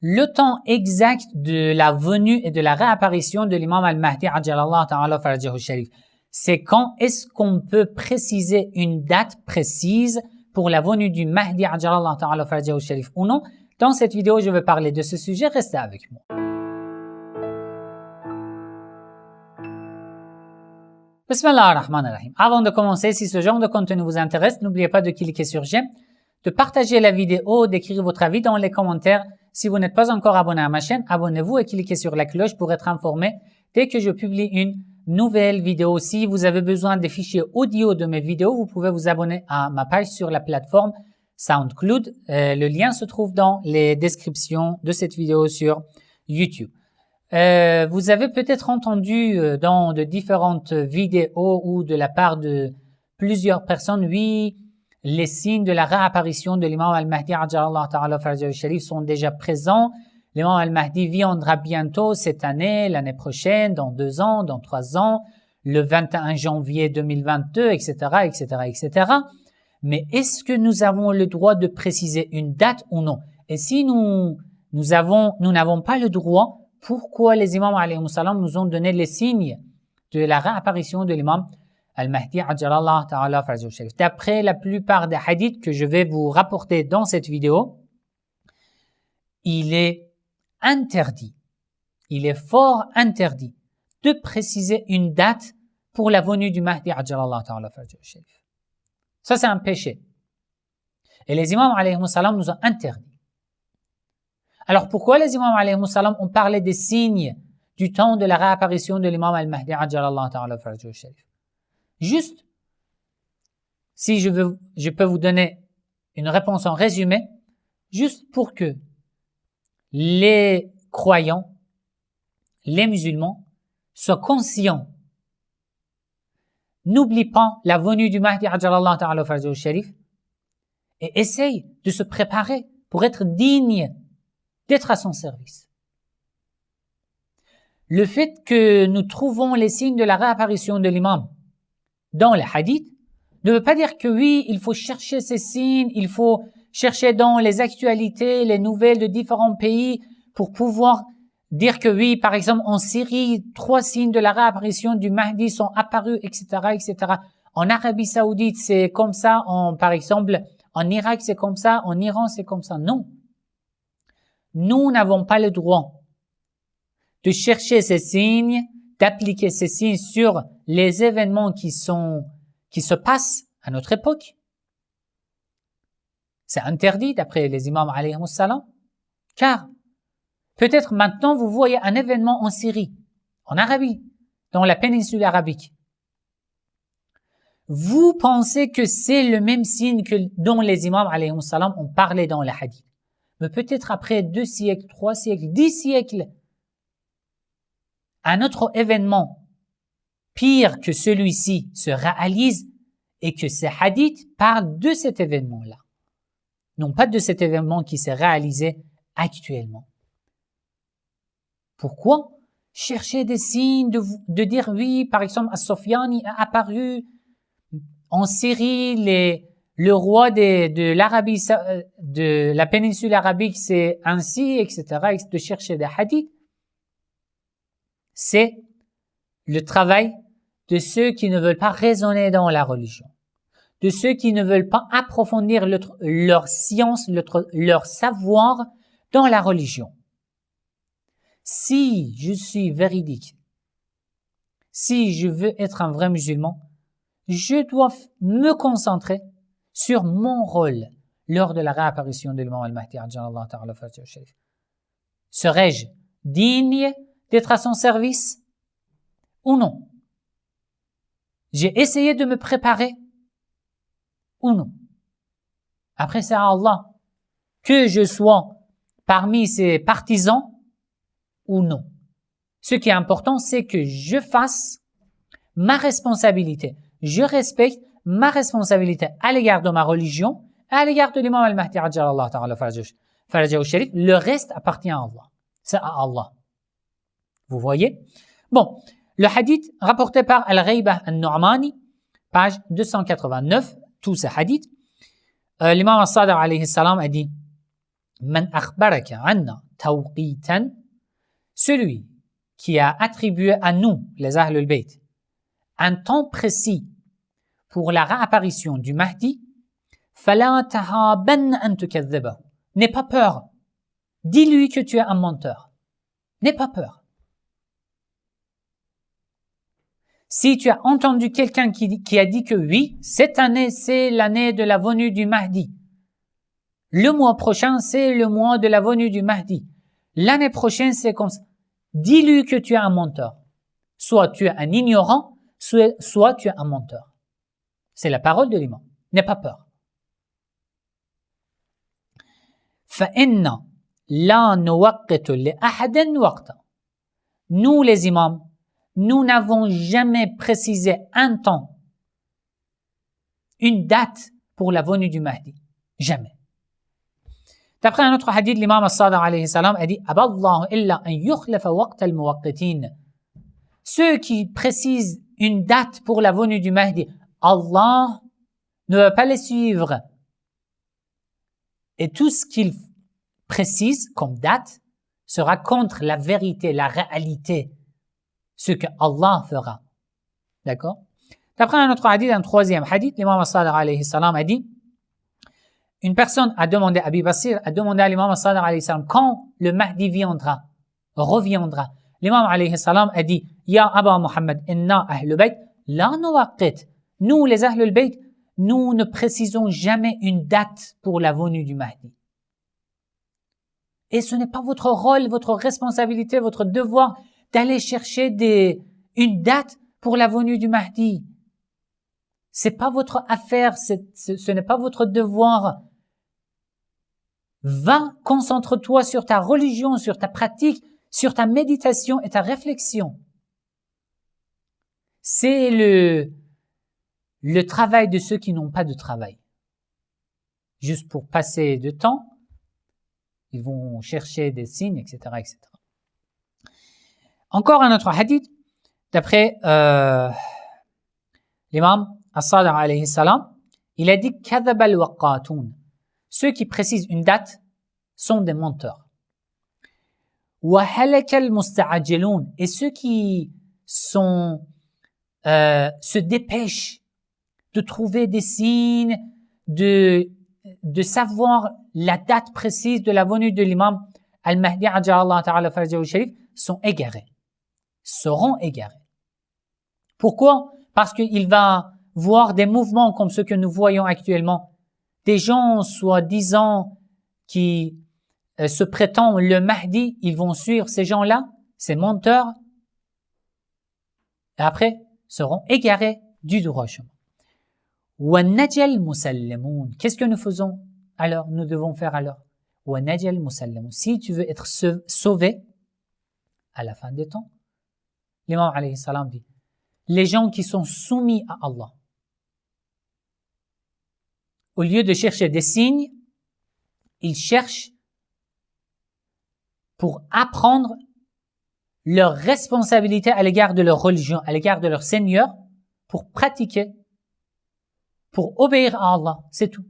Le temps exact de la venue et de la réapparition de l'imam al-Mahdi ajjalallahu ta'ala farajahu sharif. C'est quand est-ce qu'on peut préciser une date précise pour la venue du Mahdi ajjalallahu ta'ala farajahu sharif ou non? Dans cette vidéo, je vais parler de ce sujet. Restez avec moi. Bismillah ar-Rahman ar-Rahim. Avant de commencer, si ce genre de contenu vous intéresse, n'oubliez pas de cliquer sur j'aime, de partager la vidéo, d'écrire votre avis dans les commentaires. Si vous n'êtes pas encore abonné à ma chaîne, abonnez-vous et cliquez sur la cloche pour être informé dès que je publie une nouvelle vidéo. Si vous avez besoin des fichiers audio de mes vidéos, vous pouvez vous abonner à ma page sur la plateforme SoundCloud. Le lien se trouve dans les descriptions de cette vidéo sur YouTube. Vous avez peut-être entendu dans de différentes vidéos ou de la part de plusieurs personnes, oui, les signes de la réapparition de l'imam al-Mahdi ajjalallahu ta'ala farajahu sharif sont déjà présents. L'imam al-Mahdi viendra bientôt cette année, l'année prochaine, dans 2 ans, dans 3 ans, le 21 janvier 2022, etc., etc., etc. Mais est-ce que nous avons le droit de préciser une date ou non? Et si nous n'avons pas le droit, pourquoi les imams alayhi salam nous ont donné les signes de la réapparition de l'imam al-Mahdi ajjalallahu ta'ala farajahu sharif? D'après la plupart des hadiths que je vais vous rapporter dans cette vidéo, il est interdit, il est fort interdit de préciser une date pour la venue du Mahdi ajjalallahu ta'ala farajahu sharif. Ça, c'est un péché. Et les imams alayhi salam nous ont interdit. Alors pourquoi les imams alayhi salam ont parlé des signes du temps de la réapparition de l'imam al-Mahdi ajjalallahu ta'ala farajahu sharif? Juste, si je peux vous donner une réponse en résumé, juste pour que les croyants, les musulmans, soient conscients. N'oublie pas la venue du Mahdi ajjalallahu ta'ala farajahu sharif et essaye de se préparer pour être digne d'être à son service. Le fait que nous trouvons les signes de la réapparition de l'imam dans les hadiths ne veut pas dire que oui, il faut chercher ces signes, il faut chercher dans les actualités, les nouvelles de différents pays pour pouvoir dire que oui, par exemple en Syrie, 3 signes de la réapparition du Mahdi sont apparus, etc., etc. En Arabie Saoudite, c'est comme ça, par exemple, en Irak, c'est comme ça, en Iran, c'est comme ça. Non. Nous n'avons pas le droit de chercher ces signes, d'appliquer ces signes sur les événements qui se passent à notre époque. C'est interdit d'après les imams alayhi salam, car peut-être maintenant vous voyez un événement en Syrie, en Arabie, dans la péninsule arabique. Vous pensez que c'est le même signe dont les imams alayhi salam ont parlé dans les hadiths. Mais peut-être après 2 siècles, 3 siècles, 10 siècles, un autre événement pire que celui-ci se réalise et que ces hadiths parlent de cet événement-là. Non pas de cet événement qui s'est réalisé actuellement. Pourquoi chercher des signes de dire oui, par exemple, As-Sufyani a apparu en Syrie, le roi de l'Arabie, de la péninsule arabique, c'est ainsi, etc., de chercher des hadiths. C'est le travail de ceux qui ne veulent pas raisonner dans la religion, de ceux qui ne veulent pas approfondir leur science, leur savoir dans la religion. Si je suis véridique, si je veux être un vrai musulman, je dois me concentrer sur mon rôle lors de la réapparition de l'imam al-Mahdi ajjalallahu ta'ala farajahu sharif. Serais-je digne d'être à son service ou non? J'ai essayé de me préparer ou non? Après, c'est à Allah que je sois parmi ses partisans ou non. Ce qui est important, c'est que je fasse ma responsabilité. Je respecte ma responsabilité à l'égard de ma religion, à l'égard de l'imam al-Mahdi ajjalallahu ta'ala farajahu sharif. Le reste appartient à Allah. C'est à Allah. Vous voyez? Bon, le hadith rapporté par Al-Ghaibah al-Nu'mani, page 289, tous ces hadiths. L'imam al-Sadiq alayhi salam a dit: Man akhbaraka anna tawqitan, celui qui a attribué à nous, les Ahlul Bayt, un temps précis pour la réapparition du Mahdi, fala tahaban an tukadhibahu. N'aie pas peur. Dis-lui que tu es un menteur. N'aie pas peur. Si tu as entendu quelqu'un qui a dit que oui, cette année c'est l'année de la venue du Mahdi, le mois prochain c'est le mois de la venue du Mahdi, l'année prochaine c'est comme ça, dis-lui que tu es un menteur. Soit tu es un ignorant, soit tu es un menteur. C'est la parole de l'imam. N'aie pas peur. فَإِنَّ لَا نُوَقِّتُ لِأَحَدٍ وَقْتًا. Nous les imams, nous n'avons jamais précisé un temps, une date pour la venue du Mahdi. Jamais. D'après un autre hadith, l'imam as-Sadiq alayhi salam a dit Aballahu illa an yukhlafa waqt al-muwaqqitin. Ceux qui précisent une date pour la venue du Mahdi, Allah ne va pas les suivre. Et tout ce qu'il précise comme date sera contre la vérité, la réalité, ce que Allah fera. D'accord? D'après un autre hadith, un troisième hadith, l'imam as-Sadiq alayhi salam a dit une personne a demandé, Abi Basir a demandé à l'imam as-Sadiq alayhi salam quand le Mahdi reviendra. L'imam alayhi salam a dit Ya Aba Muhammad, inna ahlul bayt la nuwaqqit. Nous, les ahlul bayt, nous ne précisons jamais une date pour la venue du Mahdi. Et ce n'est pas votre rôle, votre responsabilité, votre devoir d'aller chercher une date pour la venue du Mahdi. C'est pas votre affaire, ce n'est pas votre devoir. Va, concentre-toi sur ta religion, sur ta pratique, sur ta méditation et ta réflexion. C'est le travail de ceux qui n'ont pas de travail. Juste pour passer du temps, ils vont chercher des signes, etc., etc. Encore un autre hadith, d'après l'imam as-Sadiq alayhi salam, il a dit kadhaba al-waqqatun. Ceux qui précisent une date sont des menteurs. Wa halaka al-musta'ajilun. Et ceux qui se dépêchent de trouver des signes, de savoir la date précise de la venue de l'imam al-Mahdi ajjalallahu ta'ala farajahu sharif, sont égarés, seront égarés. Pourquoi? Parce qu'il va voir des mouvements comme ceux que nous voyons actuellement, des gens soi-disant qui se prétendent le Mahdi, ils vont suivre ces gens-là, ces menteurs, et après seront égarés du droit chemin. وَالنَّجَلْ مُسَلِّمُونَ. Qu'est-ce que nous faisons alors? Nous devons faire alors. وَالنَّجَلْ مُسَلِّمُونَ. Si tu veux être sauvé à la fin des temps, l'imam alayhi salam dit, les gens qui sont soumis à Allah, au lieu de chercher des signes, ils cherchent pour apprendre leur responsabilité à l'égard de leur religion, à l'égard de leur Seigneur, pour pratiquer, pour obéir à Allah, c'est tout.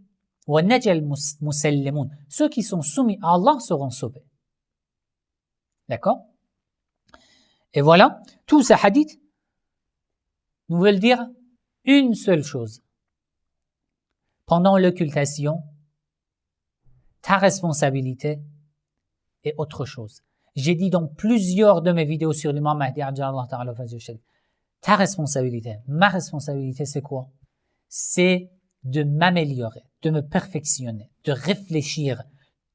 وَالنَّجَلْ مُسَلِّمُونَ. Ceux qui sont soumis à Allah seront sauvés. D'accord? Et voilà, tous ces hadiths nous veulent dire une seule chose. Pendant l'occultation, ta responsabilité est autre chose. J'ai dit dans plusieurs de mes vidéos sur l'imam Mahdi ajjalallahu ta'ala farajahu sharif, ta responsabilité, ma responsabilité, c'est quoi? C'est de m'améliorer, de me perfectionner, de réfléchir,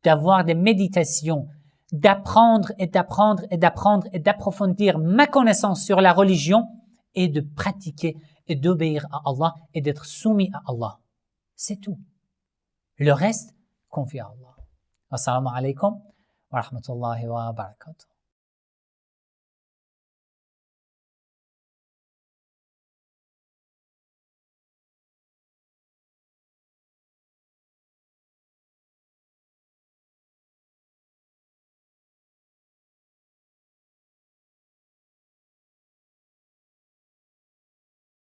d'avoir des méditations, d'apprendre et d'apprendre et d'apprendre et d'approfondir ma connaissance sur la religion et de pratiquer et d'obéir à Allah et d'être soumis à Allah. C'est tout. Le reste, confie à Allah. Assalamu alaikum wa rahmatullahi wa barakatuh.